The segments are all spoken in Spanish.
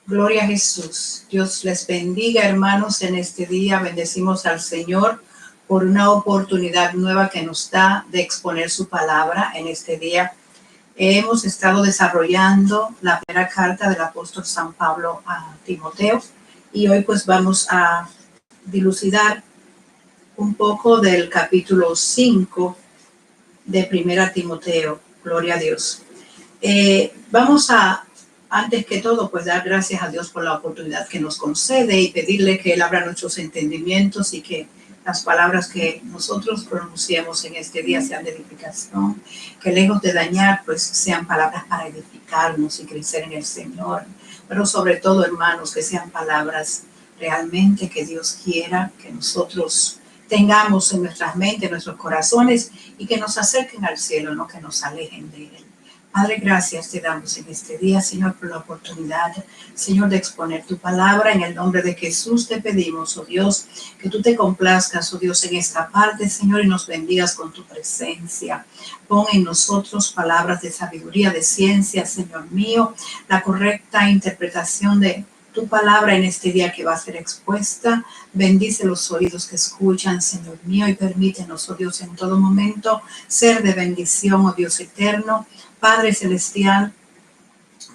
Gloria a Jesús. Dios les bendiga, hermanos, en este día. Bendecimos al Señor por una oportunidad nueva que nos da de exponer su palabra en este día. Hemos estado desarrollando la primera carta del apóstol San Pablo a Timoteo y hoy pues vamos a dilucidar un poco del capítulo 5 de Primera Timoteo. Gloria a Dios. Vamos a, antes que todo, pues dar gracias a Dios por la oportunidad que nos concede y pedirle que Él abra nuestros entendimientos y que las palabras que nosotros pronunciemos en este día sean de edificación, que lejos de dañar, pues sean palabras para edificarnos y crecer en el Señor. Pero sobre todo, hermanos, que sean palabras realmente que Dios quiera que nosotros tengamos en nuestras mentes, en nuestros corazones y que nos acerquen al cielo, no que nos alejen de Él. Padre, gracias te damos en este día, Señor, por la oportunidad, Señor, de exponer tu palabra. En el nombre de Jesús te pedimos, oh Dios, que tú te complazcas, oh Dios, en esta parte, Señor, y nos bendigas con tu presencia. Pon en nosotros palabras de sabiduría, de ciencia, Señor mío, la correcta interpretación de tu palabra en este día que va a ser expuesta. Bendice los oídos que escuchan, Señor mío, y permítenos, oh Dios, en todo momento ser de bendición, oh Dios eterno. Padre celestial,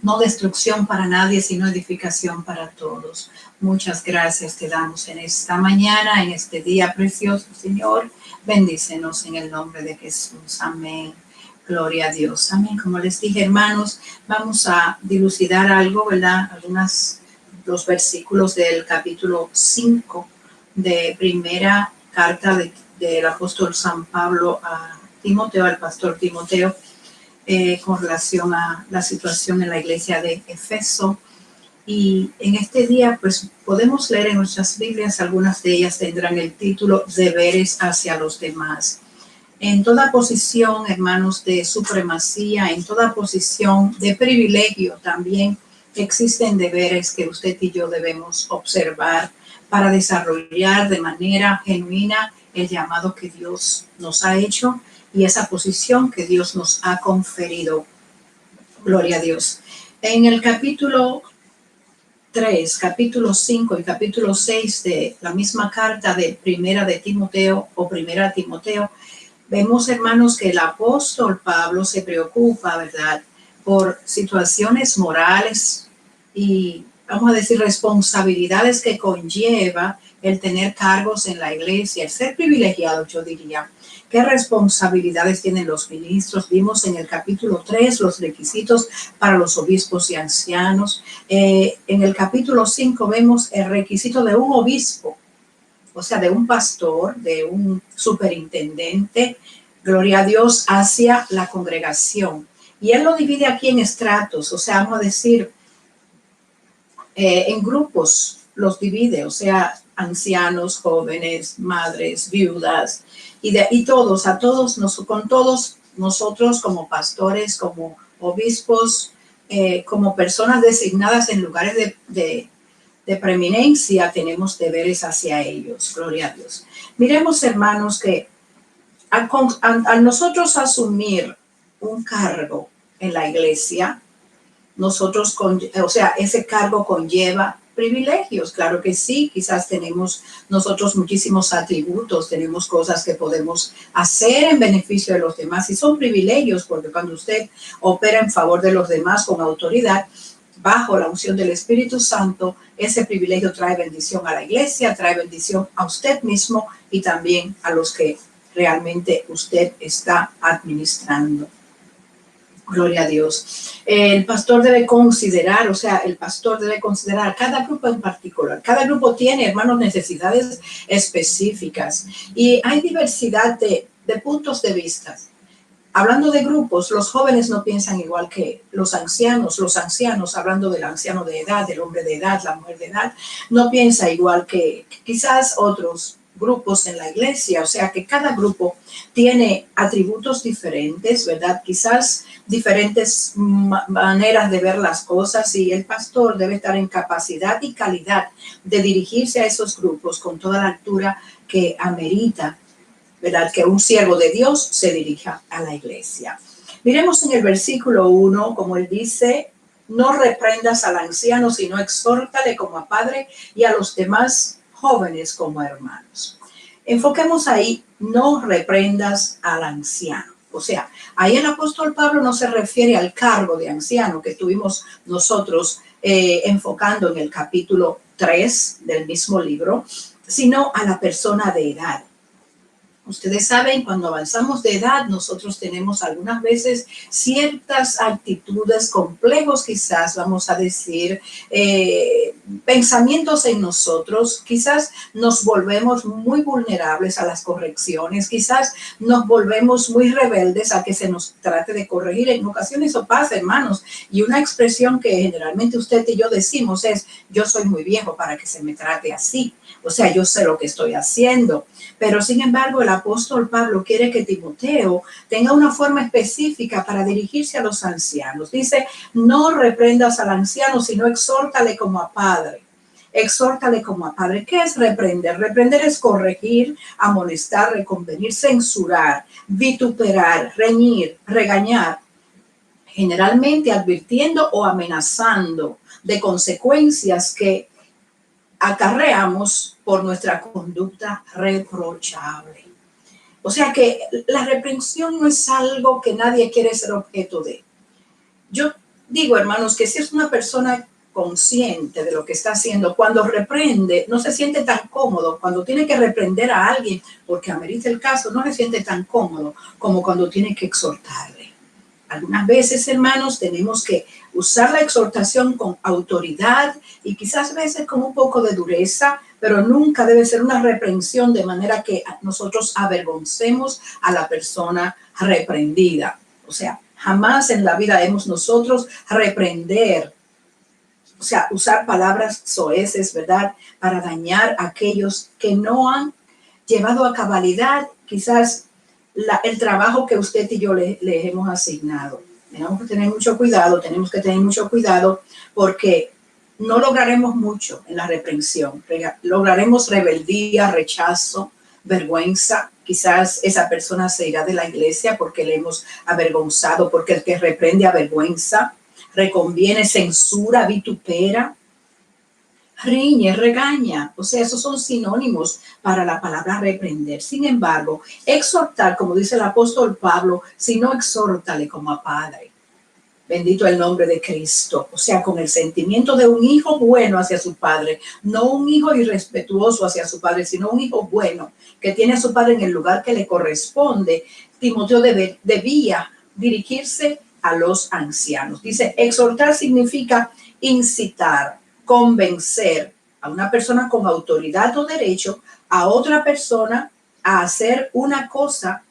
no destrucción para nadie, sino edificación para todos. Muchas gracias te damos en esta mañana, en este día precioso, Señor. Bendícenos en el nombre de Jesús. Amén. Gloria a Dios. Amén. Como les dije, hermanos, vamos a dilucidar algo, ¿verdad? Los versículos del capítulo 5 de primera carta del apóstol San Pablo a Timoteo, al pastor Timoteo. Con relación a la situación en la iglesia de Efeso. Y en este día, pues podemos leer en nuestras Biblias, algunas de ellas tendrán el título Deberes hacia los demás. En toda posición, hermanos, de supremacía, en toda posición de privilegio también existen deberes que usted y yo debemos observar para desarrollar de manera genuina el llamado que Dios nos ha hecho y esa posición que Dios nos ha conferido. Gloria a Dios. En el capítulo 3, capítulo 5 y capítulo 6 de la misma carta de Primera de Timoteo o Primera Timoteo, vemos, hermanos, que el apóstol Pablo se preocupa, ¿verdad?, por situaciones morales y, vamos a decir, responsabilidades que conlleva el tener cargos en la iglesia, el ser privilegiado, yo diría. ¿Qué responsabilidades tienen los ministros? Vimos en el capítulo 3 los requisitos para los obispos y ancianos. En el capítulo 5 vemos el requisito de un obispo, o sea, de un pastor, de un superintendente, gloria a Dios, hacia la congregación. Y él lo divide aquí en estratos, o sea, vamos a decir, en grupos los divide, o sea, ancianos, jóvenes, madres, viudas, y todos, con todos nosotros como pastores, como obispos, como personas designadas en lugares de preeminencia, tenemos deberes hacia ellos, gloria a Dios. Miremos, hermanos, que al nosotros asumir un cargo en la iglesia, ese cargo conlleva privilegios, claro que sí, quizás tenemos nosotros muchísimos atributos, tenemos cosas que podemos hacer en beneficio de los demás y son privilegios porque cuando usted opera en favor de los demás con autoridad, bajo la unción del Espíritu Santo, ese privilegio trae bendición a la iglesia, trae bendición a usted mismo y también a los que realmente usted está administrando. Gloria a Dios. El pastor debe considerar cada grupo en particular. Cada grupo tiene, hermanos, necesidades específicas y hay diversidad de puntos de vista. Hablando de grupos, los jóvenes no piensan igual que los ancianos, hablando del anciano de edad, del hombre de edad, la mujer de edad, no piensa igual que quizás otros grupos en la iglesia, o sea que cada grupo tiene atributos diferentes, ¿verdad? Quizás diferentes maneras de ver las cosas y el pastor debe estar en capacidad y calidad de dirigirse a esos grupos con toda la altura que amerita, ¿verdad?, que un siervo de Dios se dirija a la iglesia. Miremos en el versículo 1, como él dice, no reprendas al anciano, sino exhórtale como a padre y a los demás jóvenes como a hermanos. Enfoquemos ahí, no reprendas al anciano. O sea, ahí el apóstol Pablo no se refiere al cargo de anciano que tuvimos nosotros enfocando en el capítulo 3 del mismo libro, sino a la persona de edad. Ustedes saben, cuando avanzamos de edad, nosotros tenemos algunas veces ciertas actitudes, complejos quizás, vamos a decir, pensamientos en nosotros, quizás nos volvemos muy vulnerables a las correcciones, quizás nos volvemos muy rebeldes a que se nos trate de corregir. En ocasiones eso pasa, hermanos, y una expresión que generalmente usted y yo decimos es: yo soy muy viejo para que se me trate así. O sea, yo sé lo que estoy haciendo. Pero sin embargo, el apóstol Pablo quiere que Timoteo tenga una forma específica para dirigirse a los ancianos. Dice: no reprendas al anciano, sino exhórtale como a padre. Exhórtale como a padre. ¿Qué es reprender? Reprender es corregir, amonestar, reconvenir, censurar, vituperar, reñir, regañar, generalmente advirtiendo o amenazando de consecuencias que acarreamos por nuestra conducta reprochable. O sea que la reprensión no es algo que nadie quiere ser objeto de. Yo digo, hermanos, que si es una persona consciente de lo que está haciendo, cuando reprende, no se siente tan cómodo. Cuando tiene que reprender a alguien porque amerita el caso, no se siente tan cómodo como cuando tiene que exhortarle. Algunas veces, hermanos, tenemos que usar la exhortación con autoridad y quizás a veces con un poco de dureza, pero nunca debe ser una reprensión de manera que nosotros avergoncemos a la persona reprendida. O sea, jamás en la vida debemos nosotros reprender, o sea, usar palabras soeces, ¿verdad?, para dañar a aquellos que no han llevado a cabalidad quizás el trabajo que usted y yo le hemos asignado. Tenemos que tener mucho cuidado porque no lograremos mucho en la reprensión. Lograremos rebeldía, rechazo, vergüenza. Quizás esa persona se irá de la iglesia porque le hemos avergonzado, porque el que reprende avergüenza, reconviene, censura, vitupera, riñe, regaña. O sea, esos son sinónimos para la palabra reprender. Sin embargo, exhortar, como dice el apóstol Pablo, si no, exhórtale como a padre. Bendito el nombre de Cristo. O sea, con el sentimiento de un hijo bueno hacia su padre, no un hijo irrespetuoso hacia su padre, sino un hijo bueno que tiene a su padre en el lugar que le corresponde. Timoteo debía dirigirse a los ancianos. Dice, exhortar significa incitar, convencer a una persona con autoridad o derecho a otra persona a hacer una cosa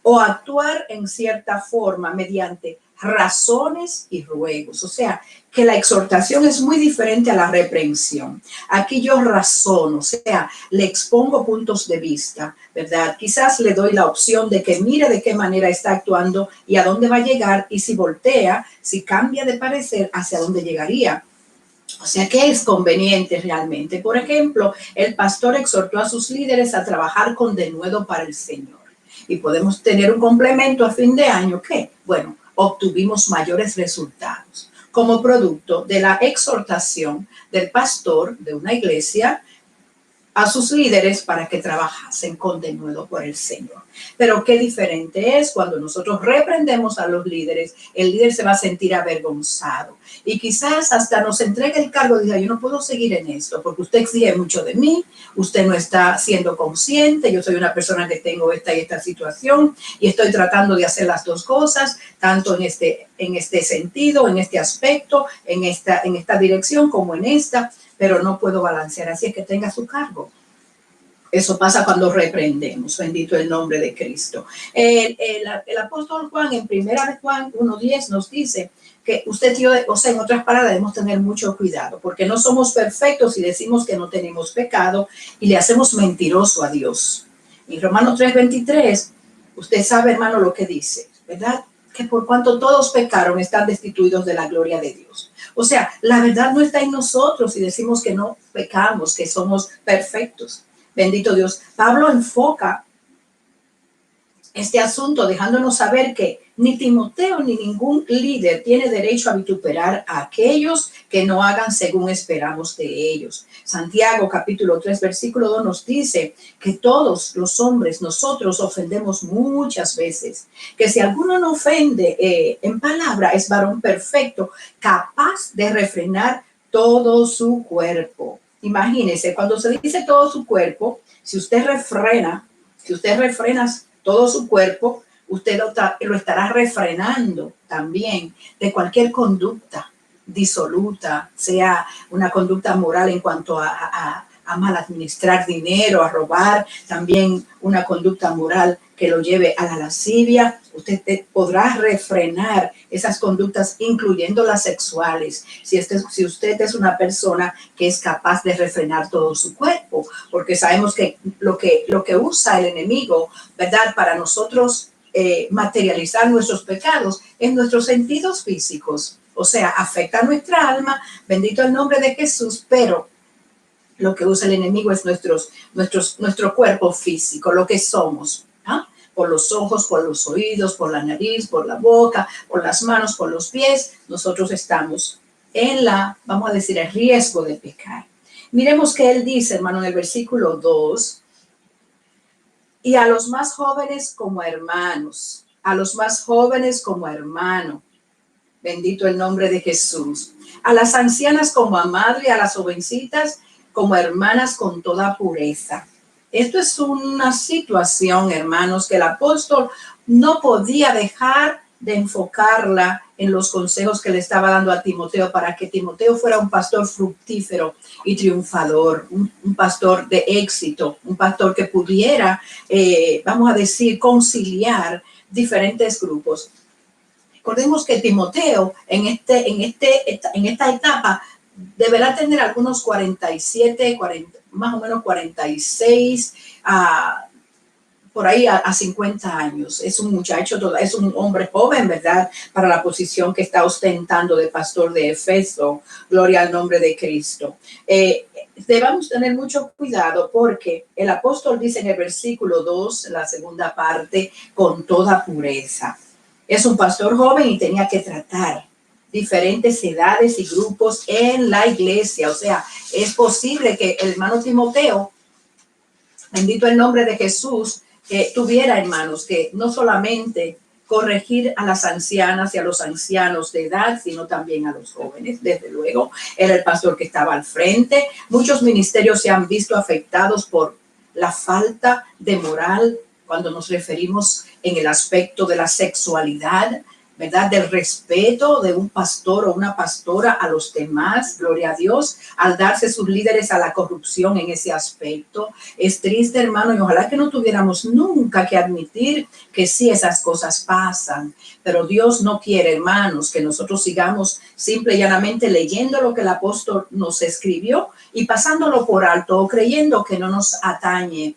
o actuar en cierta forma mediante razones y ruegos. O sea, que la exhortación es muy diferente a la reprensión. Aquí yo razono, o sea, le expongo puntos de vista, ¿verdad? Quizás le doy la opción de que mire de qué manera está actuando y a dónde va a llegar, y si voltea, si cambia de parecer, hacia dónde llegaría. O sea, ¿qué es conveniente realmente? Por ejemplo, el pastor exhortó a sus líderes a trabajar con denuedo para el Señor. Y podemos tener un complemento a fin de año que, bueno, obtuvimos mayores resultados como producto de la exhortación del pastor de una iglesia a sus líderes para que trabajasen con denuedo por el Señor. Pero qué diferente es cuando nosotros reprendemos a los líderes. El líder se va a sentir avergonzado y quizás hasta nos entregue el cargo y diga, yo no puedo seguir en esto porque usted exige mucho de mí, usted no está siendo consciente, yo soy una persona que tengo esta y esta situación y estoy tratando de hacer las dos cosas, tanto en este sentido, en este aspecto, en esta dirección como en esta, pero no puedo balancear, así es que tenga su cargo. Eso pasa cuando reprendemos, bendito el nombre de Cristo. El apóstol Juan en 1 Juan 1:10 nos dice que usted y yo, o sea, en otras palabras, debemos tener mucho cuidado, porque no somos perfectos y decimos que no tenemos pecado y le hacemos mentiroso a Dios. En Romanos 3:23, usted sabe, hermano, lo que dice, ¿verdad? Que por cuanto todos pecaron, están destituidos de la gloria de Dios. O sea, la verdad no está en nosotros y decimos que no pecamos, que somos perfectos. Bendito Dios. Pablo enfoca este asunto, dejándonos saber que ni Timoteo ni ningún líder tiene derecho a vituperar a aquellos que no hagan según esperamos de ellos. Santiago capítulo 3 versículo 2 nos dice que todos los hombres, nosotros ofendemos muchas veces, que si alguno no ofende en palabra, es varón perfecto, capaz de refrenar todo su cuerpo. Imagínense, cuando se dice todo su cuerpo, si usted refrena todo su cuerpo, usted lo estará refrenando también de cualquier conducta disoluta, sea una conducta moral en cuanto a mal administrar dinero, a robar, también una conducta moral que lo lleve a la lascivia. Usted podrá refrenar esas conductas, incluyendo las sexuales, si usted es una persona que es capaz de refrenar todo su cuerpo, porque sabemos que lo que usa el enemigo, ¿verdad?, para nosotros materializar nuestros pecados en nuestros sentidos físicos. O sea, afecta a nuestra alma, bendito el nombre de Jesús, pero lo que usa el enemigo es nuestro cuerpo físico, lo que somos, ¿ah? Por los ojos, por los oídos, por la nariz, por la boca, por las manos, por los pies, nosotros estamos vamos a decir, el riesgo de pecar. Miremos que él dice, hermano, en el versículo 2, y a los más jóvenes como hermanos, a los más jóvenes como hermano. Bendito el nombre de Jesús. A las ancianas como a madre, a las jovencitas como hermanas con toda pureza. Esto es una situación, hermanos, que el apóstol no podía dejar de enfocarla en los consejos que le estaba dando a Timoteo para que Timoteo fuera un pastor fructífero y triunfador, un pastor de éxito, un pastor que pudiera, vamos a decir, conciliar diferentes grupos. Recordemos que Timoteo en esta etapa deberá tener algunos 47, más o menos 46, por ahí a 50 años. Es un muchacho, es un hombre joven, ¿verdad?, para la posición que está ostentando de pastor de Efeso. Gloria al nombre de Cristo. Debemos tener mucho cuidado porque el apóstol dice en el versículo 2, la segunda parte, con toda pureza. Es un pastor joven y tenía que tratar diferentes edades y grupos en la iglesia. O sea, es posible que el hermano Timoteo, bendito el nombre de Jesús, tuviera hermanos que no solamente corregir a las ancianas y a los ancianos de edad, sino también a los jóvenes. Desde luego, era el pastor que estaba al frente. Muchos ministerios se han visto afectados por la falta de moral cuando nos referimos en el aspecto de la sexualidad, ¿verdad?, del respeto de un pastor o una pastora a los demás, gloria a Dios, al darse sus líderes a la corrupción en ese aspecto. Es triste, hermano, y ojalá que no tuviéramos nunca que admitir que sí, esas cosas pasan, pero Dios no quiere, hermanos, que nosotros sigamos simple y llanamente leyendo lo que el apóstol nos escribió y pasándolo por alto o creyendo que no nos atañe,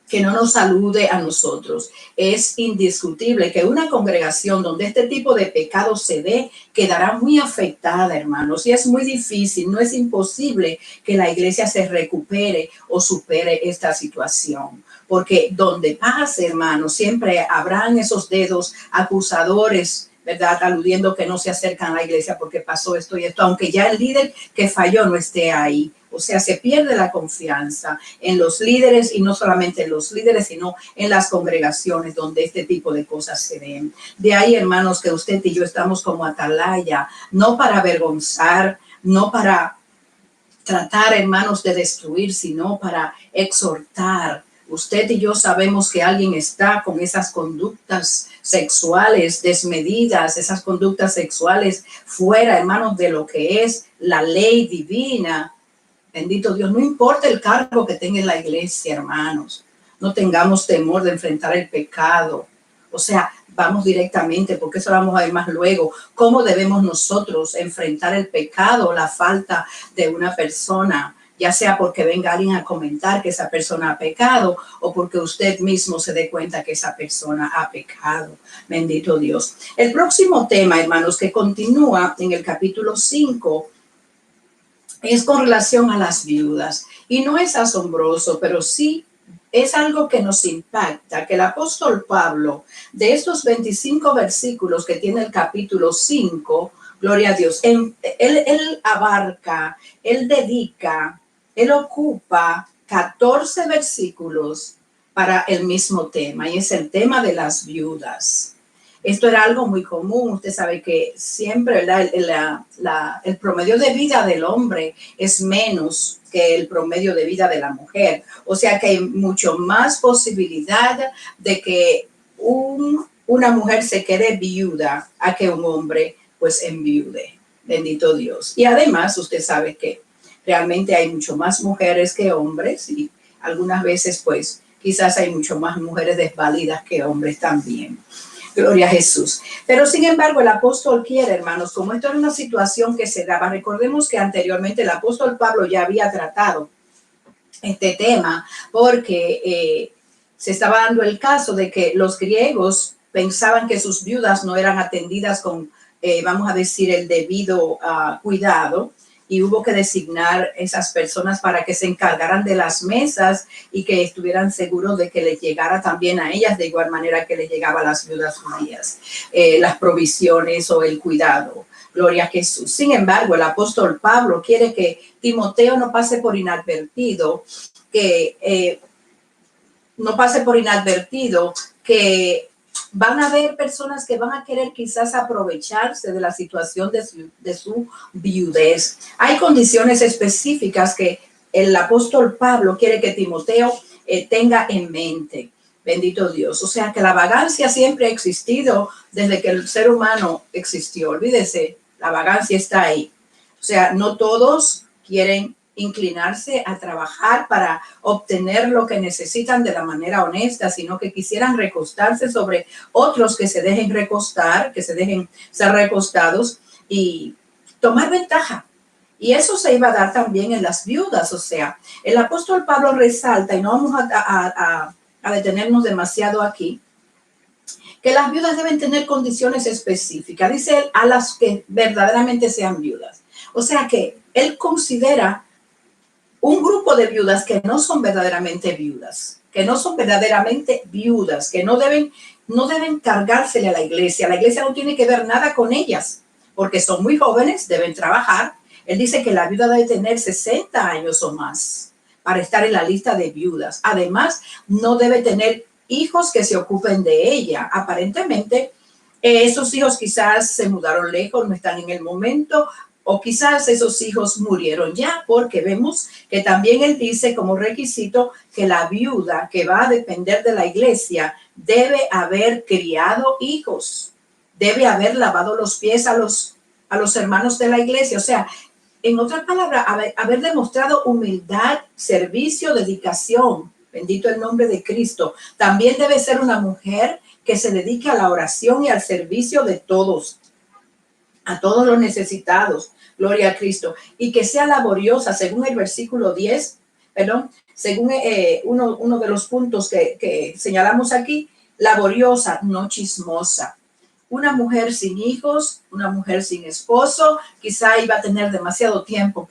que no nos salude a nosotros. Es indiscutible que una congregación donde este tipo de pecado se dé quedará muy afectada, hermanos, y es muy difícil, no es imposible que la iglesia se recupere o supere esta situación, porque donde pase, hermanos, siempre habrán esos dedos acusadores, ¿verdad?, aludiendo que no se acercan a la iglesia porque pasó esto y esto, aunque ya el líder que falló no esté ahí. O sea, se pierde la confianza en los líderes, y no solamente en los líderes, sino en las congregaciones donde este tipo de cosas se ven. De ahí, hermanos, que usted y yo estamos como atalaya, no para avergonzar, no para tratar, hermanos, de destruir, sino para exhortar. Usted y yo sabemos que alguien está con esas conductas sexuales desmedidas, esas conductas sexuales fuera, hermanos, de lo que es la ley divina. Bendito Dios, no importa el cargo que tenga en la iglesia, hermanos, no tengamos temor de enfrentar el pecado. O sea, vamos directamente, porque eso lo vamos a ver más luego, cómo debemos nosotros enfrentar el pecado, la falta de una persona, ya sea porque venga alguien a comentar que esa persona ha pecado o porque usted mismo se dé cuenta que esa persona ha pecado. Bendito Dios. El próximo tema, hermanos, que continúa en el capítulo 5, es con relación a las viudas. Y no es asombroso, pero sí es algo que nos impacta, que el apóstol Pablo, de estos 25 versículos que tiene el capítulo 5, gloria a Dios, él abarca, él dedica, él ocupa 14 versículos para el mismo tema, y es el tema de las viudas. Esto era algo muy común. Usted sabe que siempre, ¿verdad? El promedio de vida del hombre es menos que el promedio de vida de la mujer. O sea que hay mucho más posibilidad de que una mujer se quede viuda a que un hombre pues enviude. Bendito Dios. Y además usted sabe que realmente hay mucho más mujeres que hombres, y algunas veces pues quizás hay mucho más mujeres desvalidas que hombres también. Gloria a Jesús. Pero sin embargo, el apóstol quiere, hermanos, como esto era una situación que se daba, recordemos que anteriormente el apóstol Pablo ya había tratado este tema, porque se estaba dando el caso de que los griegos pensaban que sus viudas no eran atendidas con, vamos a decir, el debido cuidado, y hubo que designar esas personas para que se encargaran de las mesas y que estuvieran seguros de que les llegara también a ellas de igual manera que les llegaba a las viudas judías, las provisiones o el cuidado. Gloria a Jesús. Sin embargo, el apóstol Pablo quiere que Timoteo no pase por inadvertido, que van a haber personas que van a querer quizás aprovecharse de la situación de su viudez. Hay condiciones específicas que el apóstol Pablo quiere que Timoteo tenga en mente. Bendito Dios. O sea que la vagancia siempre ha existido desde que el ser humano existió. Olvídese, la vagancia está ahí. O sea, no todos quieren inclinarse a trabajar para obtener lo que necesitan de la manera honesta, sino que quisieran recostarse sobre otros que se dejen recostar, que se dejen ser recostados y tomar ventaja. Y eso se iba a dar también en las viudas. O sea, el apóstol Pablo resalta, y no vamos a detenernos demasiado aquí, que las viudas deben tener condiciones específicas. Dice él, a las que verdaderamente sean viudas. O sea que él considera un grupo de viudas que no son verdaderamente viudas, que no no deben cargársele a la iglesia. La iglesia no tiene que ver nada con ellas, porque son muy jóvenes, deben trabajar. Él dice que la viuda debe tener 60 años o más para estar en la lista de viudas. Además, no debe tener hijos que se ocupen de ella. Aparentemente, esos hijos quizás se mudaron lejos, no están en el momento, o quizás esos hijos murieron ya, porque vemos que también él dice como requisito que la viuda que va a depender de la iglesia debe haber criado hijos, debe haber lavado los pies a los hermanos de la iglesia. O sea, en otras palabras, haber demostrado humildad, servicio, dedicación. Bendito el nombre de Cristo. También debe ser una mujer que se dedique a la oración y al servicio de todos, a todos los necesitados. Gloria a Cristo. Y que sea laboriosa, según el versículo 10, según uno de los puntos que señalamos aquí, laboriosa, no chismosa. Una mujer sin hijos, una mujer sin esposo, quizá iba a tener demasiado tiempo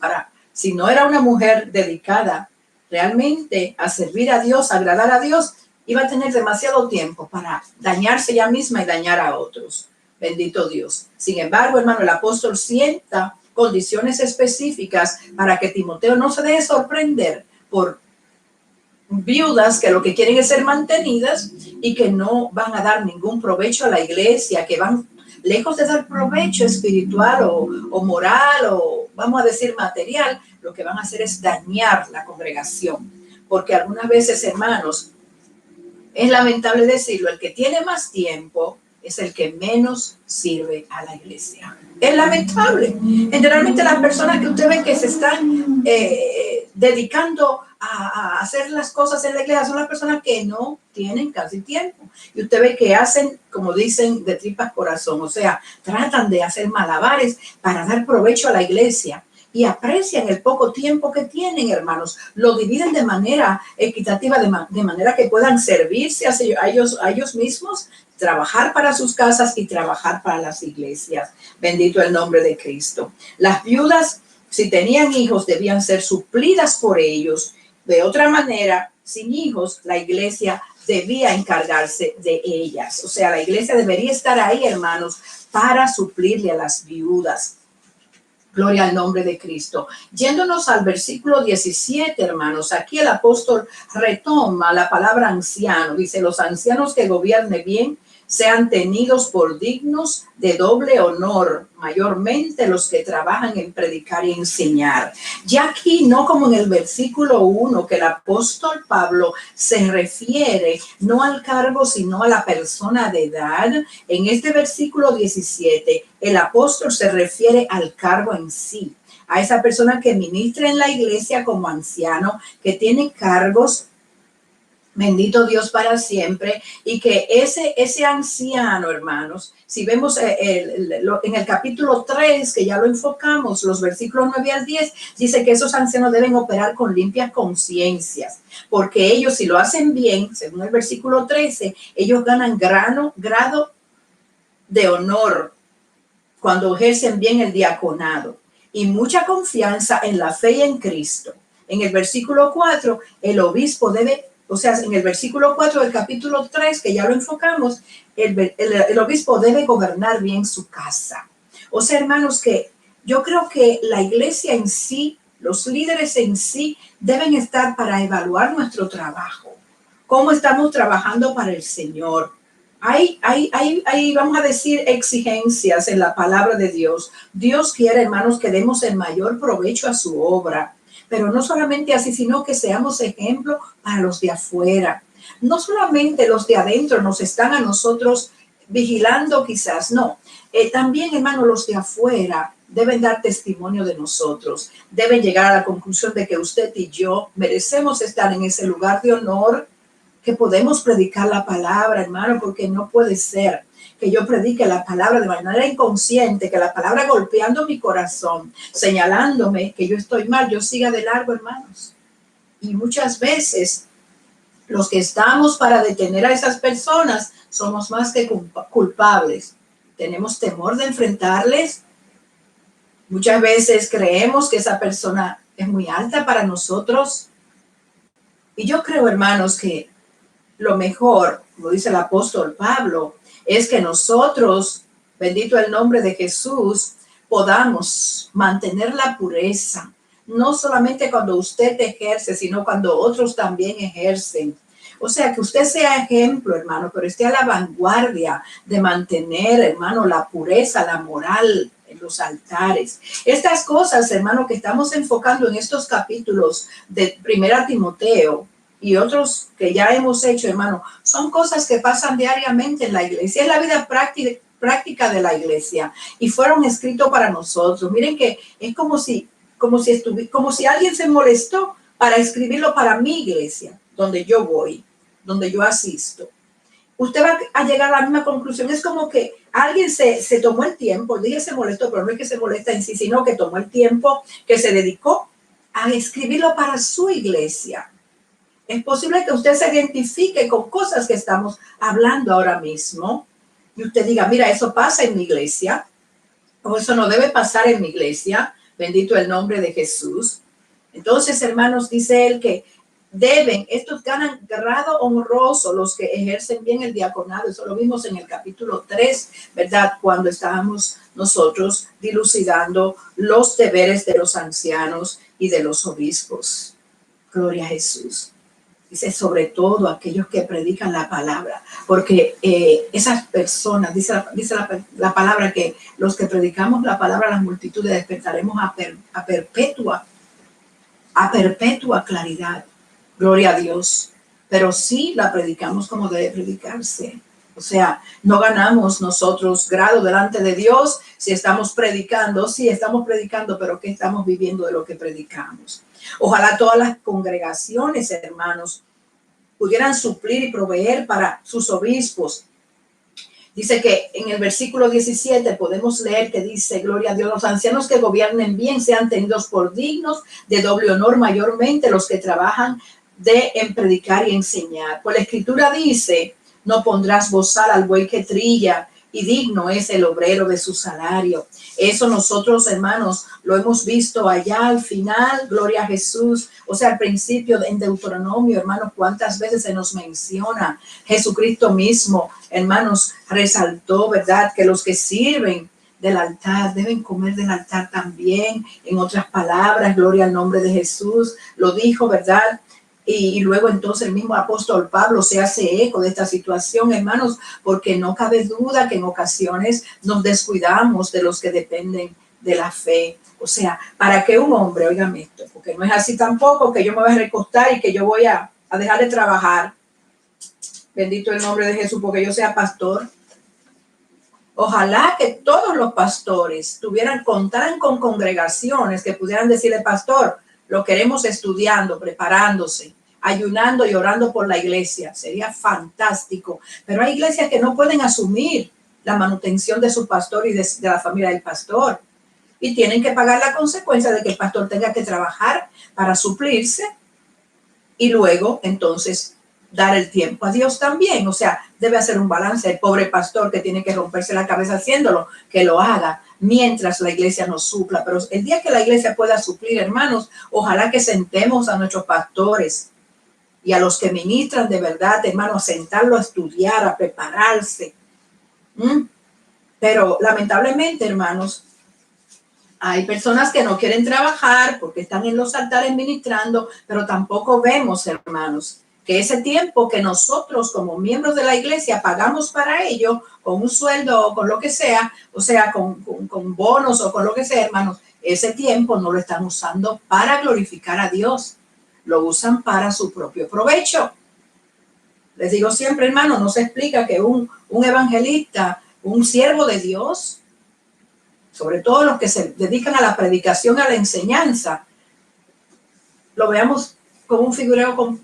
si no era una mujer dedicada realmente a servir a Dios, a agradar a Dios, iba a tener demasiado tiempo para dañarse ella misma y dañar a otros. Bendito Dios. Sin embargo, hermano, el apóstol sienta condiciones específicas para que Timoteo no se deje sorprender por viudas que lo que quieren es ser mantenidas y que no van a dar ningún provecho a la iglesia, que van lejos de dar provecho espiritual o moral o vamos a decir material, lo que van a hacer es dañar la congregación. Porque algunas veces, hermanos, es lamentable decirlo, el que tiene más tiempo es el que menos sirve a la iglesia. Es lamentable. Generalmente las personas que usted ve que se están dedicando a hacer las cosas en la iglesia son las personas que no tienen casi tiempo. Y usted ve que hacen, como dicen, de tripas corazón. O sea, tratan de hacer malabares para dar provecho a la iglesia. Y aprecian el poco tiempo que tienen, hermanos. Lo dividen de manera equitativa, de manera que puedan servirse a ellos mismos, trabajar para sus casas y trabajar para las iglesias. Bendito el nombre de Cristo. Las viudas, si tenían hijos, debían ser suplidas por ellos De otra manera, sin hijos, la iglesia debía encargarse de ellas. O sea, la iglesia debería estar ahí, hermanos, para suplirle a las viudas. Gloria al nombre de Cristo. Yéndonos al versículo 17, hermanos, aquí el apóstol retoma la palabra anciano. Dice, los ancianos que gobiernen bien sean tenidos por dignos de doble honor, mayormente los que trabajan en predicar y enseñar. Ya aquí, no como en el versículo 1, que el apóstol Pablo se refiere no al cargo, sino a la persona de edad. En este versículo 17, el apóstol se refiere al cargo en sí, a esa persona que ministra en la iglesia como anciano, que tiene cargos, bendito Dios para siempre, y que ese anciano, hermanos, si vemos en el capítulo 3, que ya lo enfocamos, los versículos 9 al 10, dice que esos ancianos deben operar con limpias conciencias, porque ellos, si lo hacen bien, según el versículo 13, ellos ganan grado de honor cuando ejercen bien el diaconado, y mucha confianza en la fe y en Cristo. En el versículo 4, el obispo debe, o sea, en el versículo 4 del capítulo 3, que ya lo enfocamos, el obispo debe gobernar bien su casa. O sea, hermanos, que yo creo que la iglesia en sí, los líderes en sí, deben estar para evaluar nuestro trabajo. ¿Cómo estamos trabajando para el Señor? Hay, vamos a decir, exigencias en la palabra de Dios. Dios quiere, hermanos, que demos el mayor provecho a su obra. Pero no solamente así, sino que seamos ejemplo para los de afuera. No solamente los de adentro nos están a nosotros vigilando quizás, no. También, hermanos, los de afuera deben dar testimonio de nosotros. Deben llegar a la conclusión de que usted y yo merecemos estar en ese lugar de honor, que podemos predicar la palabra, hermano, porque no puede ser que yo predique la palabra de manera inconsciente, que la palabra golpeando mi corazón, señalándome que yo estoy mal, yo siga de largo, hermanos. Y muchas veces los que estamos para detener a esas personas somos más que culpables. Tenemos temor de enfrentarles. Muchas veces creemos que esa persona es muy alta para nosotros. Y yo creo, hermanos, que lo mejor, como dice el apóstol Pablo, es que nosotros, bendito el nombre de Jesús, podamos mantener la pureza, no solamente cuando usted ejerce, sino cuando otros también ejercen. O sea, que usted sea ejemplo, hermano, pero esté a la vanguardia de mantener, hermano, la pureza, la moral en los altares. Estas cosas, hermano, que estamos enfocando en estos capítulos de 1 Timoteo, y otros que ya hemos hecho, hermano, son cosas que pasan diariamente en la iglesia. Es la vida práctica de la iglesia y fueron escritos para nosotros. Miren que es como si alguien se molestó para escribirlo para mi iglesia, donde yo voy, donde yo asisto. Usted va a llegar a la misma conclusión. Es como que alguien se tomó el tiempo, dije se molestó, pero no es que se molesta en sí, sino que tomó el tiempo, que se dedicó a escribirlo para su iglesia. Es posible que usted se identifique con cosas que estamos hablando ahora mismo y usted diga, mira, eso pasa en mi iglesia o eso no debe pasar en mi iglesia. Bendito el nombre de Jesús. Entonces, hermanos, dice él que estos ganan grado honroso los que ejercen bien el diaconado. Eso lo vimos en el capítulo 3, ¿verdad? Cuando estábamos nosotros dilucidando los deberes de los ancianos y de los obispos. Gloria a Jesús. Dice, sobre todo aquellos que predican la palabra, porque esas personas, dice la palabra, que los que predicamos la palabra a las multitudes despertaremos a perpetua claridad. Gloria a Dios. Pero sí la predicamos como debe predicarse. O sea, no ganamos nosotros grado delante de Dios si estamos predicando. Sí, estamos predicando, pero ¿qué estamos viviendo de lo que predicamos? Ojalá todas las congregaciones, hermanos, pudieran suplir y proveer para sus obispos. Dice que en el versículo 17 podemos leer que dice, gloria a Dios, los ancianos que gobiernen bien sean tenidos por dignos de doble honor, mayormente los que trabajan en predicar y enseñar. Pues la escritura dice, no pondrás bozal al buey que trilla, y digno es el obrero de su salario. Eso nosotros, hermanos, lo hemos visto allá al final, gloria a Jesús. O sea, al principio en Deuteronomio, hermanos, cuántas veces se nos menciona. Jesucristo mismo, hermanos, resaltó, ¿verdad?, que los que sirven del altar deben comer del altar también. En otras palabras, gloria al nombre de Jesús, lo dijo, ¿verdad? Y luego entonces el mismo apóstol Pablo se hace eco de esta situación, hermanos, porque no cabe duda que en ocasiones nos descuidamos de los que dependen de la fe. O sea, para que un hombre, oigan esto, porque no es así tampoco que yo me voy a recostar y que yo voy a dejar de trabajar. Bendito el nombre de Jesús, porque yo sea pastor. Ojalá que todos los pastores contaran con congregaciones que pudieran decirle, pastor, lo queremos estudiando, preparándose, ayunando y orando por la iglesia. Sería fantástico. Pero hay iglesias que no pueden asumir la manutención de su pastor y de la familia del pastor. Y tienen que pagar la consecuencia de que el pastor tenga que trabajar para suplirse y luego entonces dar el tiempo a Dios también. O sea, debe hacer un balance. El pobre pastor que tiene que romperse la cabeza haciéndolo, que lo haga mientras la iglesia nos supla. Pero el día que la iglesia pueda suplir, hermanos, ojalá que sentemos a nuestros pastores y a los que ministran de verdad, hermanos, a sentarlo a estudiar, a prepararse. Pero lamentablemente, hermanos, hay personas que no quieren trabajar porque están en los altares ministrando, pero tampoco vemos, hermanos, que ese tiempo que nosotros como miembros de la iglesia pagamos para ello, con un sueldo o con lo que sea, o sea, con bonos o con lo que sea, hermanos, ese tiempo no lo están usando para glorificar a Dios, lo usan para su propio provecho. Les digo siempre, hermanos, no se explica que un evangelista, un siervo de Dios, sobre todo los que se dedican a la predicación, a la enseñanza, lo veamos como un figureo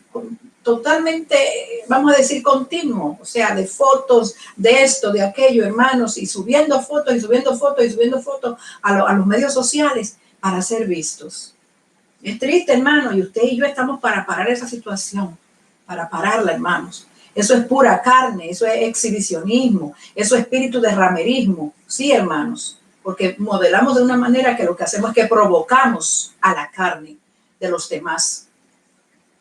totalmente, vamos a decir, continuo, o sea, de fotos, de esto, de aquello, hermanos, y subiendo fotos y subiendo fotos y subiendo fotos a los medios sociales para ser vistos. Es triste, hermano, y usted y yo estamos para parar esa situación, para pararla, hermanos. Eso es pura carne, eso es exhibicionismo, eso es espíritu de ramerismo, sí, hermanos, porque modelamos de una manera que lo que hacemos es que provocamos a la carne de los demás.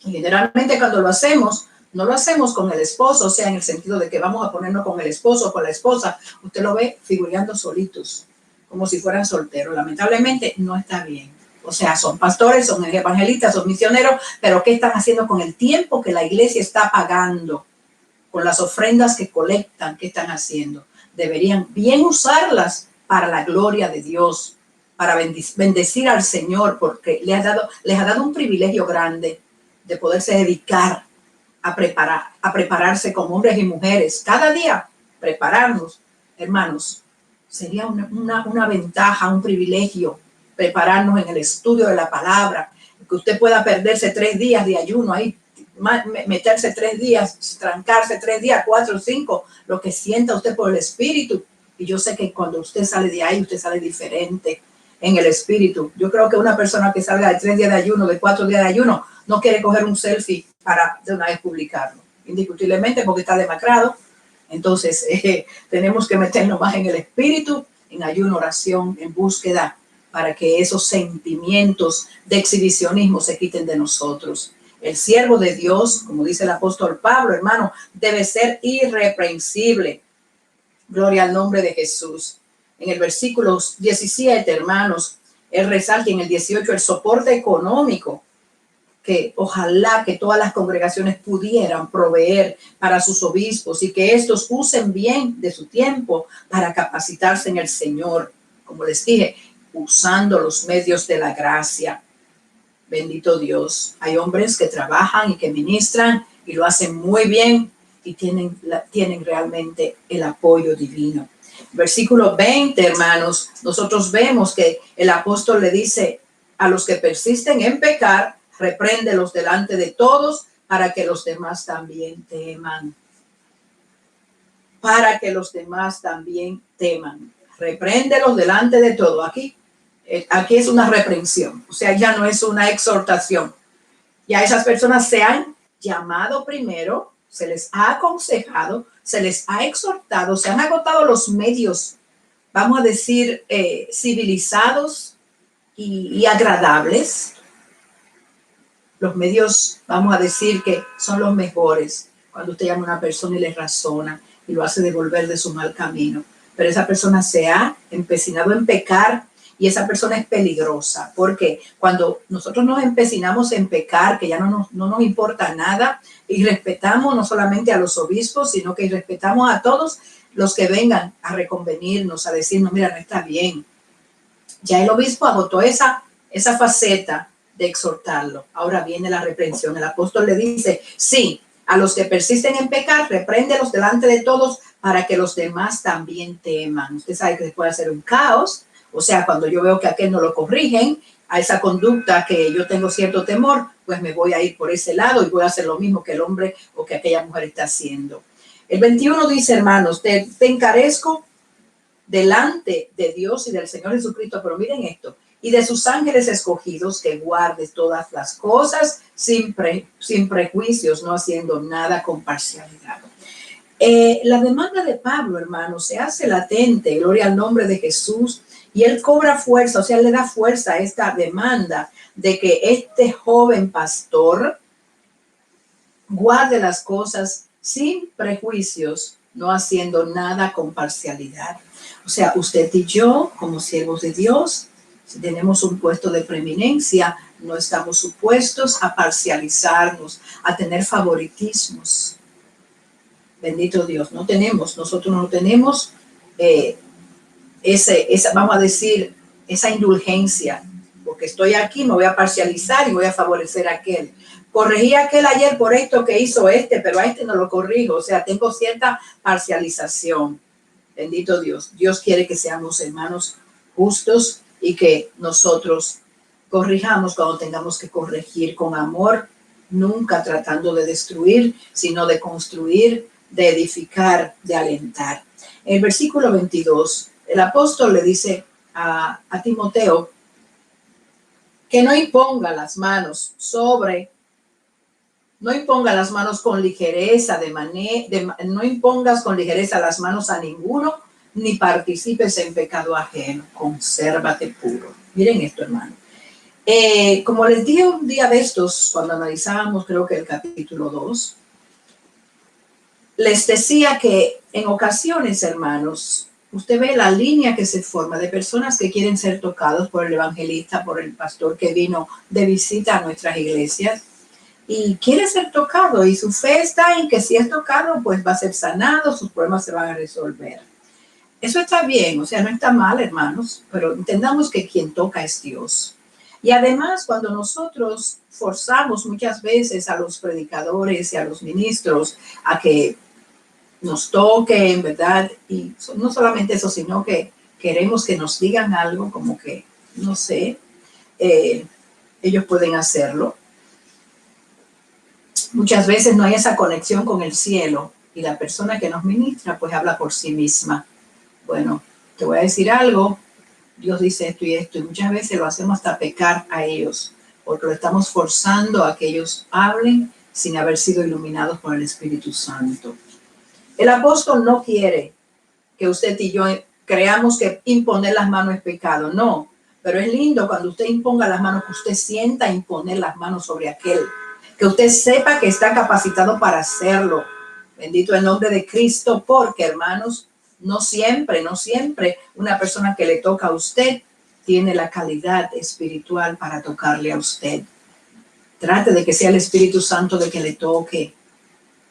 Y generalmente cuando lo hacemos, no lo hacemos con el esposo, o sea, en el sentido de que vamos a ponernos con el esposo o con la esposa. Usted lo ve figureando solitos, como si fueran solteros. Lamentablemente no está bien. O sea, son pastores, son evangelistas, son misioneros, pero ¿qué están haciendo con el tiempo que la iglesia está pagando? Con las ofrendas que colectan, ¿qué están haciendo? Deberían bien usarlas para la gloria de Dios, para bendecir al Señor, porque les ha dado un privilegio grande de poderse dedicar a prepararse como hombres y mujeres. Cada día prepararnos, hermanos, sería una ventaja, un privilegio, prepararnos en el estudio de la palabra, que usted pueda perderse 3 días de ayuno ahí, meterse 3 días, trancarse 3 días, 4 o 5, lo que sienta usted por el espíritu. Y yo sé que cuando usted sale de ahí, usted sale diferente en el espíritu. Yo creo que una persona que salga de 3 días de ayuno, de 4 días de ayuno, no quiere coger un selfie para de una vez publicarlo, indiscutiblemente porque está demacrado. Entonces, tenemos que meternos más en el espíritu, en ayuno, oración, en búsqueda, para que esos sentimientos de exhibicionismo se quiten de nosotros. El siervo de Dios, como dice el apóstol Pablo, hermano, debe ser irreprensible. Gloria al nombre de Jesús. En el versículo 17, hermanos, él resalta en el 18 el soporte económico que ojalá que todas las congregaciones pudieran proveer para sus obispos y que estos usen bien de su tiempo para capacitarse en el Señor, como les dije, usando los medios de la gracia. Bendito Dios. Hay hombres que trabajan y que ministran y lo hacen muy bien y tienen realmente el apoyo divino. Versículo 20, hermanos, nosotros vemos que el apóstol le dice a los que persisten en pecar, repréndelos delante de todos para que los demás también teman. Para que los demás también teman. Repréndelos delante de todos. Aquí es una reprensión, o sea, ya no es una exhortación. Ya esas personas se han llamado primero, se les ha aconsejado, se les ha exhortado, se han agotado los medios, vamos a decir, civilizados y agradables. Los medios, vamos a decir que son los mejores cuando usted llama a una persona y le razona y lo hace devolver de su mal camino. Pero esa persona se ha empecinado en pecar y esa persona es peligrosa, porque cuando nosotros nos empecinamos en pecar, que ya no nos importa nada, y respetamos no solamente a los obispos, sino que respetamos a todos los que vengan a reconvenirnos, a decirnos, mira, no está bien. Ya el obispo agotó esa faceta de exhortarlo. Ahora viene la reprensión. El apóstol le dice, sí, a los que persisten en pecar, repréndelos delante de todos para que los demás también teman. Usted sabe que se puede hacer un caos. O sea, cuando yo veo que a aquel no lo corrigen, a esa conducta que yo tengo cierto temor, pues me voy a ir por ese lado y voy a hacer lo mismo que el hombre o que aquella mujer está haciendo. El 21 dice, hermanos, te encarezco delante de Dios y del Señor Jesucristo, pero miren esto, y de sus ángeles escogidos, que guardes todas las cosas sin prejuicios, no haciendo nada con parcialidad. La demanda de Pablo, hermanos, se hace latente, gloria al nombre de Jesús, y él cobra fuerza, o sea, le da fuerza a esta demanda de que este joven pastor guarde las cosas sin prejuicios, no haciendo nada con parcialidad. O sea, usted y yo, como siervos de Dios, si tenemos un puesto de preeminencia, no estamos supuestos a parcializarnos, a tener favoritismos. Bendito Dios, nosotros no tenemos vamos a decir, esa indulgencia, porque estoy aquí, me voy a parcializar y voy a favorecer a aquel. Corregí a aquel ayer por esto que hizo pero a no lo corrijo, o sea, tengo cierta parcialización. Bendito Dios. Dios quiere que seamos hermanos justos y que nosotros corrijamos cuando tengamos que corregir con amor, nunca tratando de destruir, sino de construir, de edificar, de alentar. En el versículo 22, el apóstol le dice a Timoteo que no imponga las manos con ligereza, no impongas con ligereza las manos a ninguno, ni participes en pecado ajeno, consérvate puro. Miren esto, hermano. Como les dije un día de estos, cuando analizábamos, creo que el capítulo 2, les decía que en ocasiones, hermanos, usted ve la línea que se forma de personas que quieren ser tocados por el evangelista, por el pastor que vino de visita a nuestras iglesias y quiere ser tocado, y su fe está en que si es tocado, pues va a ser sanado, sus problemas se van a resolver. Eso está bien, o sea, no está mal, hermanos, pero entendamos que quien toca es Dios. Y además, cuando nosotros forzamos muchas veces a los predicadores y a los ministros a que nos toquen, ¿verdad? Y no solamente eso, sino que queremos que nos digan algo, como que, no sé, ellos pueden hacerlo. Muchas veces no hay esa conexión con el cielo y la persona que nos ministra pues habla por sí misma. Bueno, te voy a decir algo, Dios dice esto y muchas veces lo hacemos hasta pecar a ellos, porque lo estamos forzando a que ellos hablen sin haber sido iluminados por el Espíritu Santo. El apóstol no quiere que usted y yo creamos que imponer las manos es pecado, no, pero es lindo cuando usted imponga las manos, que usted sienta imponer las manos sobre aquel, que usted sepa que está capacitado para hacerlo. Bendito el nombre de Cristo, porque, hermanos, no siempre una persona que le toca a usted tiene la calidad espiritual para tocarle a usted. Trate de que sea el Espíritu Santo de que le toque.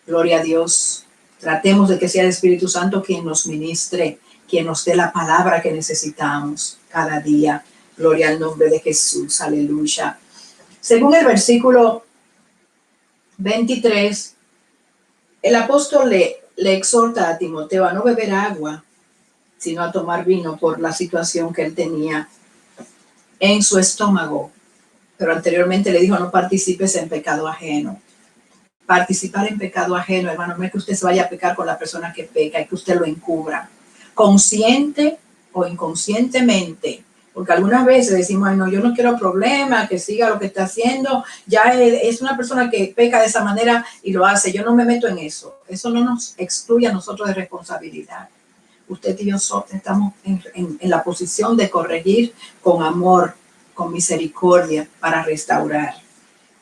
Gloria a Dios. Tratemos de que sea el Espíritu Santo quien nos ministre, quien nos dé la palabra que necesitamos cada día. Gloria al nombre de Jesús. Aleluya. Según el versículo 23, el apóstol le exhorta a Timoteo a no beber agua, sino a tomar vino por la situación que él tenía en su estómago. Pero anteriormente le dijo, no participes en pecado ajeno. Participar en pecado ajeno, hermano, no es que usted se vaya a pecar con la persona que peca, es que usted lo encubra. Consciente o inconscientemente, Porque algunas veces decimos, ay, no, yo no quiero problemas, que siga lo que está haciendo. Ya es una persona que peca de esa manera y lo hace. Yo no me meto en eso. Eso no nos excluye a nosotros de responsabilidad. Usted y yo estamos en la posición de corregir con amor, con misericordia para restaurar.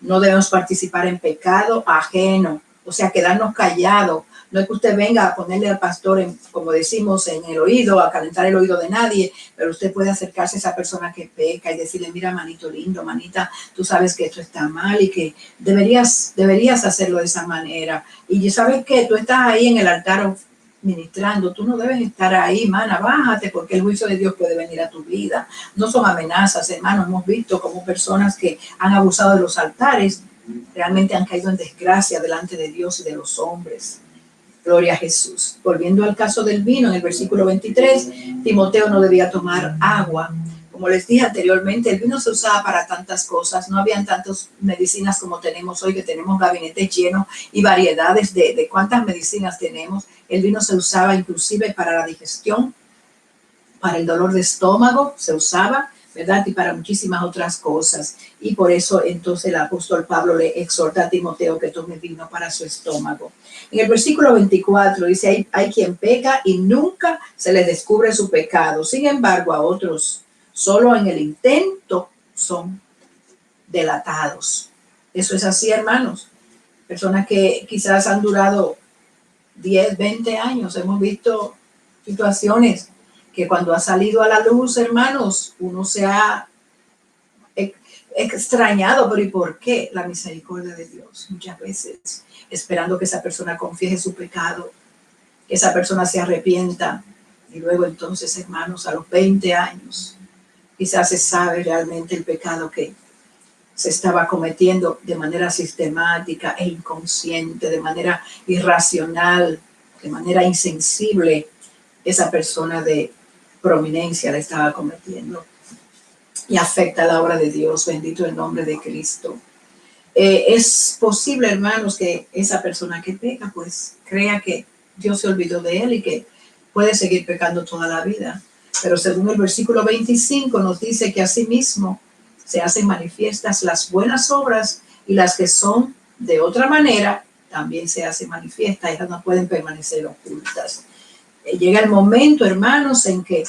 No debemos participar en pecado ajeno, o sea, quedarnos callados. No es que usted venga a ponerle al pastor, como decimos, en el oído, a calentar el oído de nadie, pero usted puede acercarse a esa persona que peca y decirle, mira, manito lindo, manita, tú sabes que esto está mal y que deberías hacerlo de esa manera. Y sabes que tú estás ahí en el altar ministrando, tú no debes estar ahí, mana, bájate, porque el juicio de Dios puede venir a tu vida. No son amenazas, hermanos. Hemos visto como personas que han abusado de los altares realmente han caído en desgracia delante de Dios y de los hombres. Gloria a Jesús. Volviendo al caso del vino, en el versículo 23, Timoteo no debía tomar agua. Como les dije anteriormente, el vino se usaba para tantas cosas. No habían tantas medicinas como tenemos hoy, que tenemos gabinetes llenos y variedades de cuántas medicinas tenemos. El vino se usaba inclusive para la digestión, para el dolor de estómago se usaba, ¿verdad? Y para muchísimas otras cosas. Y por eso entonces el apóstol Pablo le exhorta a Timoteo que tome vino para su estómago. En el versículo 24 dice, hay quien peca y nunca se les descubre su pecado. Sin embargo, a otros solo en el intento son delatados. Eso es así, hermanos. Personas que quizás han durado 10, 20 años. Hemos visto situaciones que cuando ha salido a la luz, hermanos, uno se ha extrañado, pero ¿y por qué? La misericordia de Dios. Muchas veces esperando que esa persona confiese su pecado, que esa persona se arrepienta, y luego entonces, hermanos, a los 20 años, quizás se sabe realmente el pecado que se estaba cometiendo de manera sistemática e inconsciente, de manera irracional, de manera insensible, esa persona de prominencia la estaba cometiendo. Y afecta la obra de Dios, bendito el nombre de Cristo. Es posible, hermanos, que esa persona que peca, pues crea que Dios se olvidó de él y que puede seguir pecando toda la vida. Pero según el versículo 25 nos dice que asimismo se hacen manifiestas las buenas obras y las que son de otra manera también se hacen manifiestas. Ellas no pueden permanecer ocultas. Llega el momento, hermanos, en que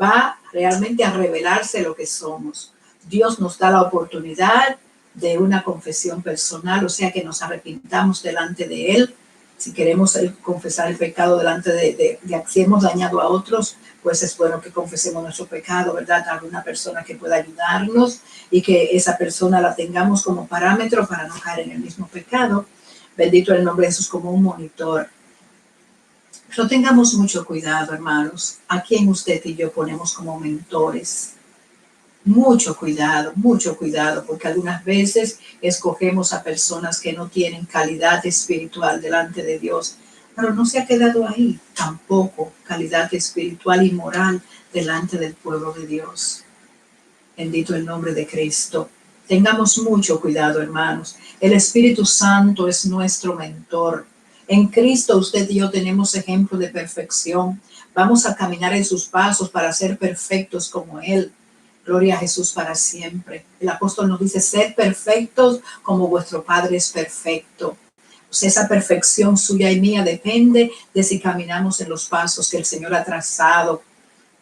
va realmente a revelarse lo que somos. Dios nos da la oportunidad de una confesión personal, o sea, que nos arrepintamos delante de Él. Si queremos confesar el pecado delante de si hemos dañado a otros, pues es bueno que confesemos nuestro pecado, ¿verdad? A alguna persona que pueda ayudarnos y que esa persona la tengamos como parámetro para no caer en el mismo pecado. Bendito el nombre de Jesús, como un monitor. Pero tengamos mucho cuidado, hermanos. ¿A quién usted y yo ponemos como mentores? Mucho cuidado, porque algunas veces escogemos a personas que no tienen calidad espiritual delante de Dios, pero no se ha quedado ahí tampoco calidad espiritual y moral delante del pueblo de Dios. Bendito el nombre de Cristo. Tengamos mucho cuidado, hermanos. El Espíritu Santo es nuestro mentor. En Cristo usted y yo tenemos ejemplo de perfección. Vamos a caminar en sus pasos para ser perfectos como Él. Gloria a Jesús para siempre. El apóstol nos dice, sed perfectos como vuestro Padre es perfecto. Pues esa perfección suya y mía depende de si caminamos en los pasos que el Señor ha trazado.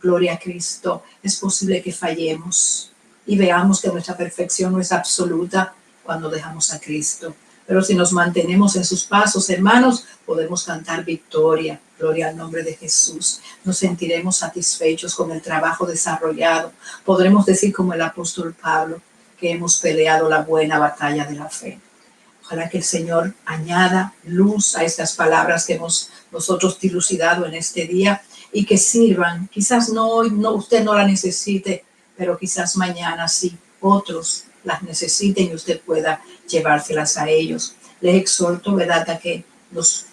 Gloria a Cristo. Es posible que fallemos y veamos que nuestra perfección no es absoluta cuando dejamos a Cristo. Pero si nos mantenemos en sus pasos, hermanos, podemos cantar victoria. Gloria al nombre de Jesús. Nos sentiremos satisfechos con el trabajo desarrollado. Podremos decir como el apóstol Pablo que hemos peleado la buena batalla de la fe. Ojalá que el Señor añada luz a estas palabras que hemos nosotros dilucidado en este día y que sirvan. Quizás no hoy, no, usted no la necesite, pero quizás mañana sí, otros las necesiten y usted pueda llevárselas a ellos. Les exhorto, ¿verdad?, a que nos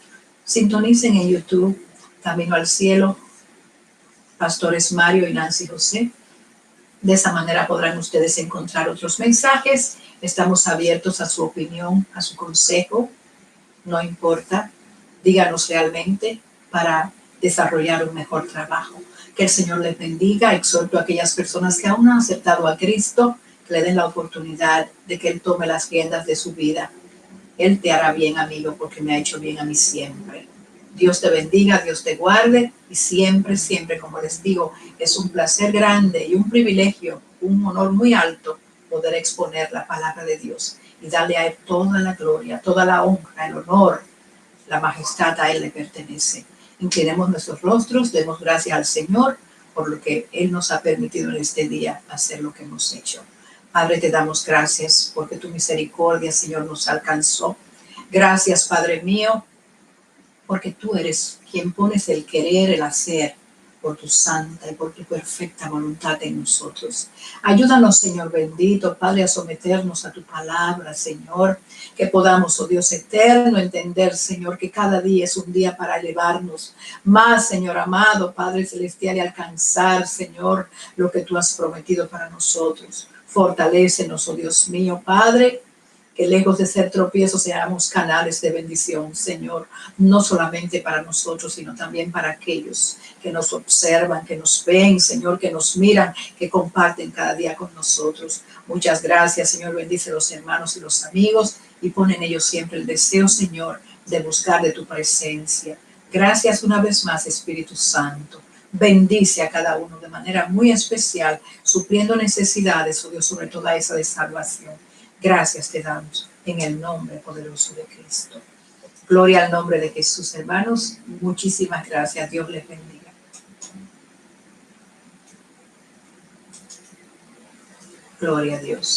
sintonicen en YouTube, Camino al Cielo, Pastores Mario y Nancy José. De esa manera podrán ustedes encontrar otros mensajes. Estamos abiertos a su opinión, a su consejo. No importa, díganos realmente para desarrollar un mejor trabajo. Que el Señor les bendiga. Exhorto a aquellas personas que aún no han aceptado a Cristo, que le den la oportunidad de que Él tome las riendas de su vida. Él te hará bien, amigo, porque me ha hecho bien a mí siempre. Dios te bendiga, Dios te guarde y siempre, siempre, como les digo, es un placer grande y un privilegio, un honor muy alto poder exponer la palabra de Dios y darle a Él toda la gloria, toda la honra, el honor, la majestad a Él le pertenece. Inclinemos nuestros rostros, demos gracias al Señor por lo que Él nos ha permitido en este día hacer lo que hemos hecho. Padre, te damos gracias porque tu misericordia, Señor, nos alcanzó. Gracias, Padre mío, porque tú eres quien pones el querer, el hacer, por tu santa y por tu perfecta voluntad en nosotros. Ayúdanos, Señor bendito, Padre, a someternos a tu palabra, Señor, que podamos, oh Dios eterno, entender, Señor, que cada día es un día para elevarnos más, Señor amado, Padre celestial, y alcanzar, Señor, lo que tú has prometido para nosotros. Fortalécenos, oh Dios mío, Padre, que lejos de ser tropiezos seamos canales de bendición, Señor, no solamente para nosotros, sino también para aquellos que nos observan, que nos ven, Señor, que nos miran, que comparten cada día con nosotros. Muchas gracias, Señor, bendice a los hermanos y los amigos y pon en ellos siempre el deseo, Señor, de buscar de tu presencia. Gracias una vez más, Espíritu Santo. Bendice a cada uno de manera muy especial, supliendo necesidades, oh Dios, sobre toda esa de salvación. Gracias te damos en el nombre poderoso de Cristo. Gloria al nombre de Jesús, hermanos. Muchísimas gracias. Dios les bendiga. Gloria a Dios.